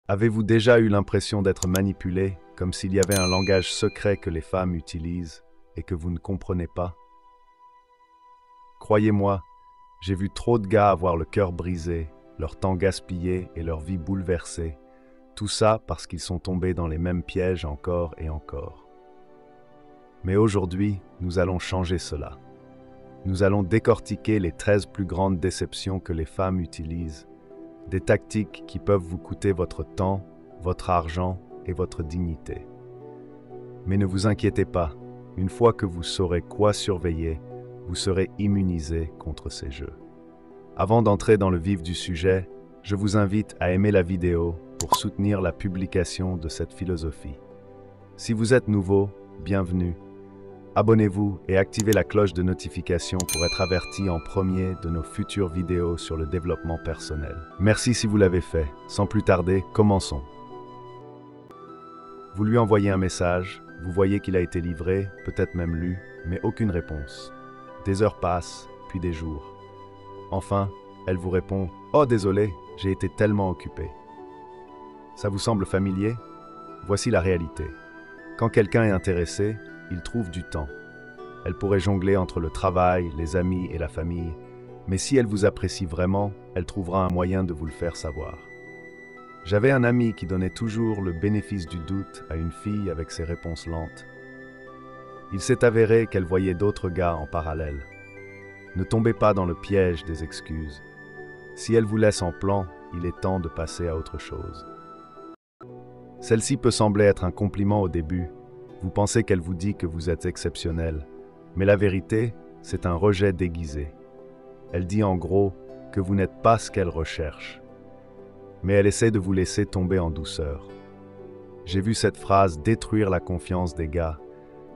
Avez-vous déjà eu l'impression d'être manipulé, comme s'il y avait un langage secret que les femmes utilisent et que vous ne comprenez pas? Croyez-moi, j'ai vu trop de gars avoir le cœur brisé, leur temps gaspillé et leur vie bouleversée. Tout ça parce qu'ils sont tombés dans les mêmes pièges encore et encore. Mais aujourd'hui, nous allons changer cela. Nous allons décortiquer les 13 plus grandes déceptions que les femmes utilisent, des tactiques qui peuvent vous coûter votre temps, votre argent et votre dignité. Mais ne vous inquiétez pas, une fois que vous saurez quoi surveiller, vous serez immunisé contre ces jeux. Avant d'entrer dans le vif du sujet, je vous invite à aimer la vidéo pour soutenir la publication de cette philosophie. Si vous êtes nouveau, bienvenue. Abonnez-vous et activez la cloche de notification pour être averti en premier de nos futures vidéos sur le développement personnel. Merci si vous l'avez fait. Sans plus tarder, commençons. Vous lui envoyez un message, vous voyez qu'il a été livré, peut-être même lu, mais aucune réponse. Des heures passent, puis des jours. Enfin, elle vous répond « Oh désolé, j'ai été tellement occupé ». Ça vous semble familier? Voici la réalité. Quand quelqu'un est intéressé, il trouve du temps. Elle pourrait jongler entre le travail, les amis et la famille, mais si elle vous apprécie vraiment, elle trouvera un moyen de vous le faire savoir. J'avais un ami qui donnait toujours le bénéfice du doute à une fille avec ses réponses lentes. Il s'est avéré qu'elle voyait d'autres gars en parallèle. Ne tombez pas dans le piège des excuses. Si elle vous laisse en plan, il est temps de passer à autre chose. Celle-ci peut sembler être un compliment au début. Vous pensez qu'elle vous dit que vous êtes exceptionnel. Mais la vérité, c'est un rejet déguisé. Elle dit en gros que vous n'êtes pas ce qu'elle recherche. Mais elle essaie de vous laisser tomber en douceur. J'ai vu cette phrase détruire la confiance des gars,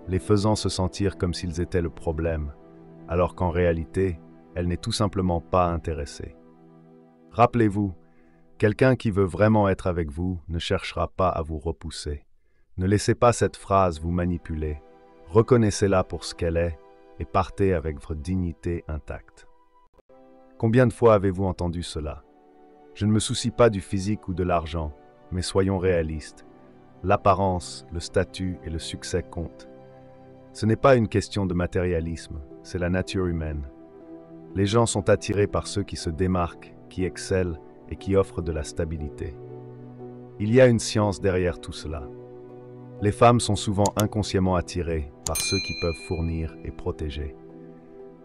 les faisant se sentir comme s'ils étaient le problème, alors qu'en réalité, elle n'est tout simplement pas intéressée. Rappelez-vous, quelqu'un qui veut vraiment être avec vous ne cherchera pas à vous repousser. Ne laissez pas cette phrase vous manipuler. Reconnaissez-la pour ce qu'elle est et partez avec votre dignité intacte. Combien de fois avez-vous entendu cela? Je ne me soucie pas du physique ou de l'argent, mais soyons réalistes. L'apparence, le statut et le succès comptent. Ce n'est pas une question de matérialisme, c'est la nature humaine. Les gens sont attirés par ceux qui se démarquent, qui excellent et qui offrent de la stabilité. Il y a une science derrière tout cela. Les femmes sont souvent inconsciemment attirées par ceux qui peuvent fournir et protéger.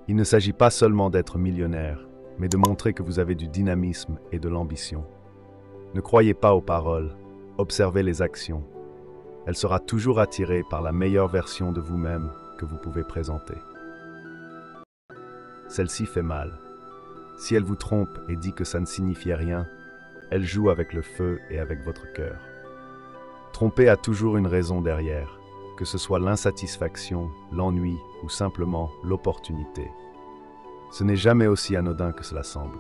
Il ne s'agit pas seulement d'être millionnaire, mais de montrer que vous avez du dynamisme et de l'ambition. Ne croyez pas aux paroles, observez les actions. Elle sera toujours attirée par la meilleure version de vous-même que vous pouvez présenter. Celle-ci fait mal. Si elle vous trompe et dit que ça ne signifiait rien, elle joue avec le feu et avec votre cœur. Tromper a toujours une raison derrière, que ce soit l'insatisfaction, l'ennui ou simplement l'opportunité. Ce n'est jamais aussi anodin que cela semble.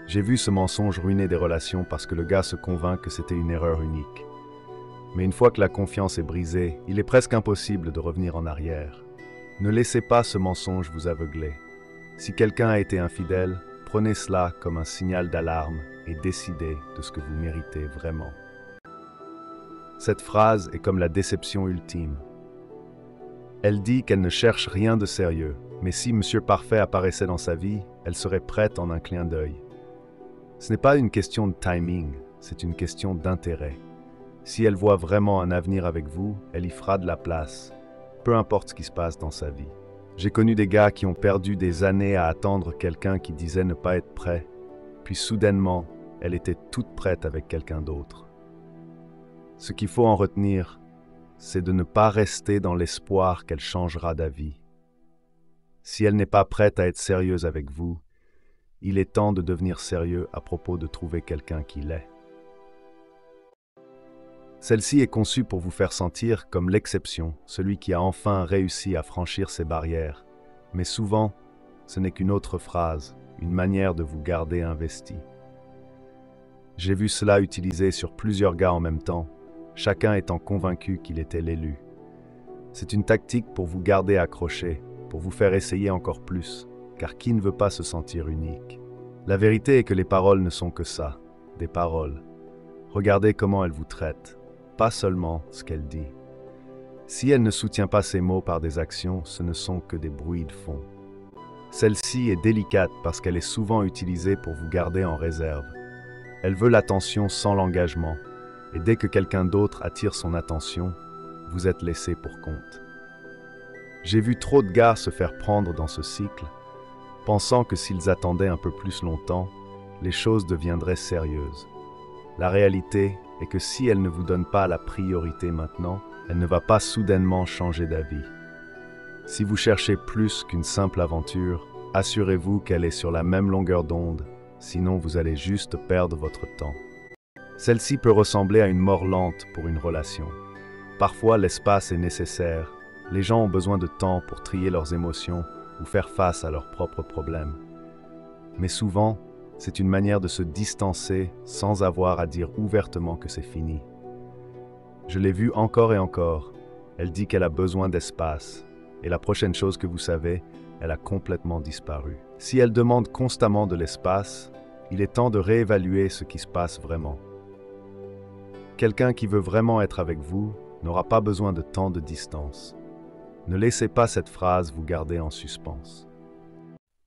J'ai vu ce mensonge ruiner des relations parce que le gars se convainc que c'était une erreur unique. Mais une fois que la confiance est brisée, il est presque impossible de revenir en arrière. Ne laissez pas ce mensonge vous aveugler. Si quelqu'un a été infidèle, prenez cela comme un signal d'alarme et décidez de ce que vous méritez vraiment. Cette phrase est comme la déception ultime. Elle dit qu'elle ne cherche rien de sérieux, mais si Monsieur Parfait apparaissait dans sa vie, elle serait prête en un clin d'œil. Ce n'est pas une question de timing, c'est une question d'intérêt. Si elle voit vraiment un avenir avec vous, elle y fera de la place, peu importe ce qui se passe dans sa vie. J'ai connu des gars qui ont perdu des années à attendre quelqu'un qui disait ne pas être prêt, puis soudainement, elle était toute prête avec quelqu'un d'autre. Ce qu'il faut en retenir, c'est de ne pas rester dans l'espoir qu'elle changera d'avis. Si elle n'est pas prête à être sérieuse avec vous, il est temps de devenir sérieux à propos de trouver quelqu'un qui l'est. Celle-ci est conçue pour vous faire sentir comme l'exception, celui qui a enfin réussi à franchir ses barrières. Mais souvent, ce n'est qu'une autre phrase, une manière de vous garder investi. J'ai vu cela utilisé sur plusieurs gars en même temps, chacun étant convaincu qu'il était l'élu. C'est une tactique pour vous garder accroché, pour vous faire essayer encore plus, car qui ne veut pas se sentir unique? La vérité est que les paroles ne sont que ça, des paroles. Regardez comment elle vous traite, pas seulement ce qu'elle dit. Si elle ne soutient pas ses mots par des actions, ce ne sont que des bruits de fond. Celle-ci est délicate parce qu'elle est souvent utilisée pour vous garder en réserve. Elle veut l'attention sans l'engagement, et dès que quelqu'un d'autre attire son attention, vous êtes laissé pour compte. J'ai vu trop de gars se faire prendre dans ce cycle, pensant que s'ils attendaient un peu plus longtemps, les choses deviendraient sérieuses. La réalité est que si elle ne vous donne pas la priorité maintenant, elle ne va pas soudainement changer d'avis. Si vous cherchez plus qu'une simple aventure, assurez-vous qu'elle est sur la même longueur d'onde, sinon vous allez juste perdre votre temps. Celle-ci peut ressembler à une mort lente pour une relation. Parfois, l'espace est nécessaire. Les gens ont besoin de temps pour trier leurs émotions ou faire face à leurs propres problèmes. Mais souvent, c'est une manière de se distancer sans avoir à dire ouvertement que c'est fini. Je l'ai vue encore et encore. Elle dit qu'elle a besoin d'espace. Et la prochaine chose que vous savez, elle a complètement disparu. Si elle demande constamment de l'espace, il est temps de réévaluer ce qui se passe vraiment. Quelqu'un qui veut vraiment être avec vous n'aura pas besoin de tant de distance. Ne laissez pas cette phrase vous garder en suspens.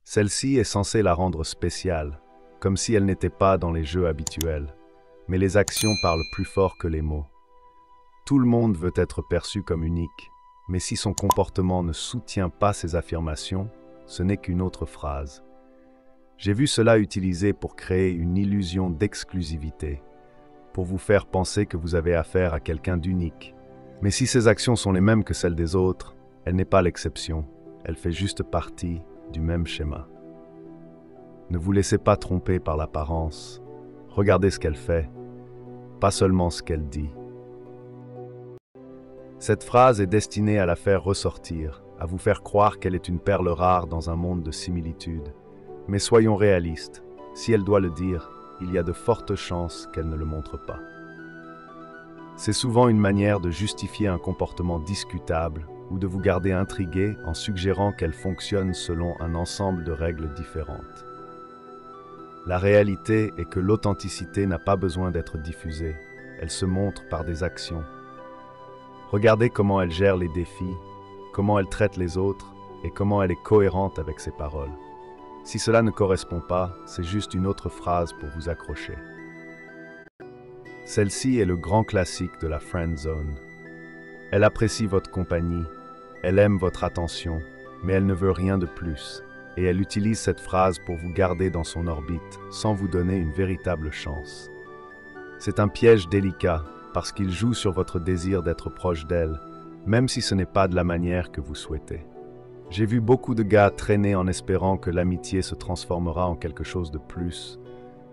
Celle-ci est censée la rendre spéciale, comme si elle n'était pas dans les jeux habituels. Mais les actions parlent plus fort que les mots. Tout le monde veut être perçu comme unique, mais si son comportement ne soutient pas ses affirmations, ce n'est qu'une autre phrase. J'ai vu cela utilisé pour créer une illusion d'exclusivité, pour vous faire penser que vous avez affaire à quelqu'un d'unique. Mais si ses actions sont les mêmes que celles des autres, elle n'est pas l'exception, elle fait juste partie du même schéma. Ne vous laissez pas tromper par l'apparence, regardez ce qu'elle fait, pas seulement ce qu'elle dit. Cette phrase est destinée à la faire ressortir, à vous faire croire qu'elle est une perle rare dans un monde de similitudes. Mais soyons réalistes, si elle doit le dire, il y a de fortes chances qu'elle ne le montre pas. C'est souvent une manière de justifier un comportement discutable ou de vous garder intrigué en suggérant qu'elle fonctionne selon un ensemble de règles différentes. La réalité est que l'authenticité n'a pas besoin d'être diffusée, elle se montre par des actions. Regardez comment elle gère les défis, comment elle traite les autres et comment elle est cohérente avec ses paroles. Si cela ne correspond pas, c'est juste une autre phrase pour vous accrocher. Celle-ci est le grand classique de la friend zone. Elle apprécie votre compagnie, elle aime votre attention, mais elle ne veut rien de plus. Et elle utilise cette phrase pour vous garder dans son orbite, sans vous donner une véritable chance. C'est un piège délicat, parce qu'il joue sur votre désir d'être proche d'elle, même si ce n'est pas de la manière que vous souhaitez. J'ai vu beaucoup de gars traîner en espérant que l'amitié se transformera en quelque chose de plus,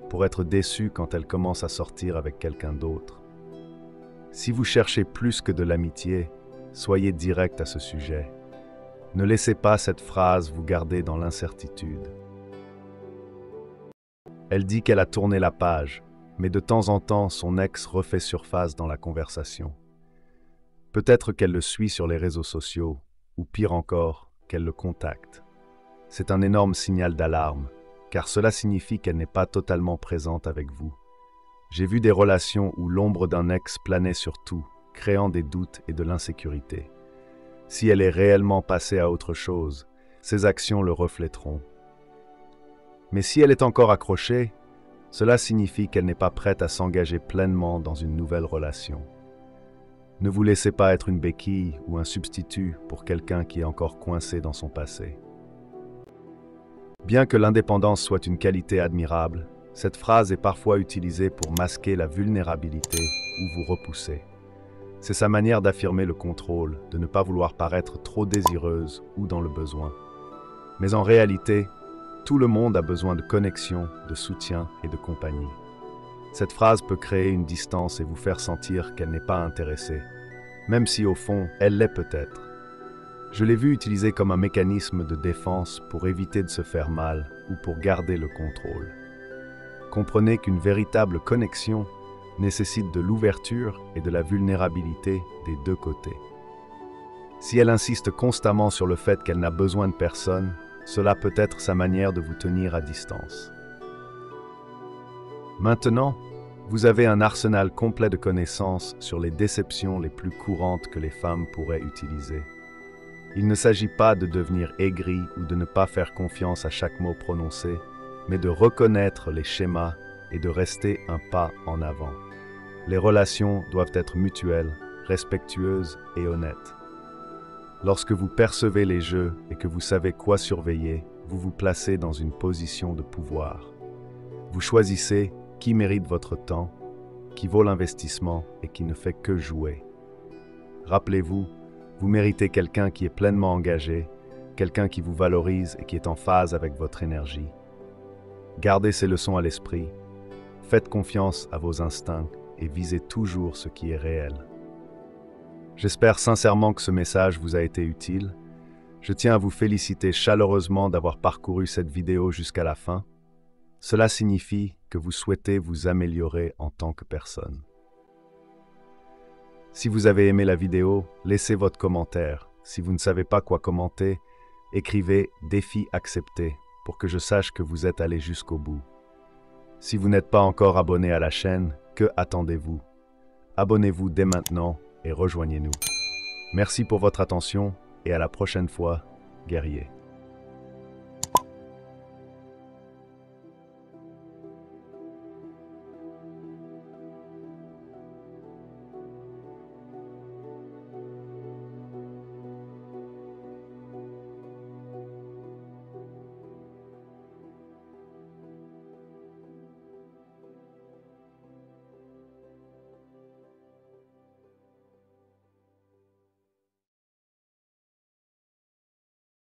pour être déçus quand elle commence à sortir avec quelqu'un d'autre. Si vous cherchez plus que de l'amitié, soyez direct à ce sujet. Ne laissez pas cette phrase vous garder dans l'incertitude. Elle dit qu'elle a tourné la page, mais de temps en temps, son ex refait surface dans la conversation. Peut-être qu'elle le suit sur les réseaux sociaux, ou pire encore, qu'elle le contacte. C'est un énorme signal d'alarme, car cela signifie qu'elle n'est pas totalement présente avec vous. J'ai vu des relations où l'ombre d'un ex planait sur tout, créant des doutes et de l'insécurité. Si elle est réellement passée à autre chose, ses actions le reflèteront. Mais si elle est encore accrochée, cela signifie qu'elle n'est pas prête à s'engager pleinement dans une nouvelle relation. Ne vous laissez pas être une béquille ou un substitut pour quelqu'un qui est encore coincé dans son passé. Bien que l'indépendance soit une qualité admirable, cette phrase est parfois utilisée pour masquer la vulnérabilité ou vous repousser. C'est sa manière d'affirmer le contrôle, de ne pas vouloir paraître trop désireuse ou dans le besoin. Mais en réalité, tout le monde a besoin de connexion, de soutien et de compagnie. Cette phrase peut créer une distance et vous faire sentir qu'elle n'est pas intéressée, même si au fond, elle l'est peut-être. Je l'ai vu utilisée comme un mécanisme de défense pour éviter de se faire mal ou pour garder le contrôle. Comprenez qu'une véritable connexion nécessite de l'ouverture et de la vulnérabilité des deux côtés. Si elle insiste constamment sur le fait qu'elle n'a besoin de personne, cela peut être sa manière de vous tenir à distance. Maintenant, Vous avez un arsenal complet de connaissances sur les déceptions les plus courantes que les femmes pourraient utiliser. Il ne s'agit pas de devenir aigri ou de ne pas faire confiance à chaque mot prononcé, mais de reconnaître les schémas et de rester un pas en avant. Les relations doivent être mutuelles, respectueuses et honnêtes. Lorsque vous percevez les jeux et que vous savez quoi surveiller, vous vous placez dans une position de pouvoir. Vous choisissez qui mérite votre temps, qui vaut l'investissement et qui ne fait que jouer. Rappelez-vous, vous méritez quelqu'un qui est pleinement engagé, quelqu'un qui vous valorise et qui est en phase avec votre énergie. Gardez ces leçons à l'esprit, faites confiance à vos instincts et visez toujours ce qui est réel. J'espère sincèrement que ce message vous a été utile. Je tiens à vous féliciter chaleureusement d'avoir parcouru cette vidéo jusqu'à la fin. Cela signifie que vous souhaitez vous améliorer en tant que personne. Si vous avez aimé la vidéo, laissez votre commentaire. Si vous ne savez pas quoi commenter, écrivez « Défi accepté » pour que je sache que vous êtes allé jusqu'au bout. Si vous n'êtes pas encore abonné à la chaîne, que attendez-vous? Abonnez-vous dès maintenant et rejoignez-nous. Merci pour votre attention et à la prochaine fois, guerriers.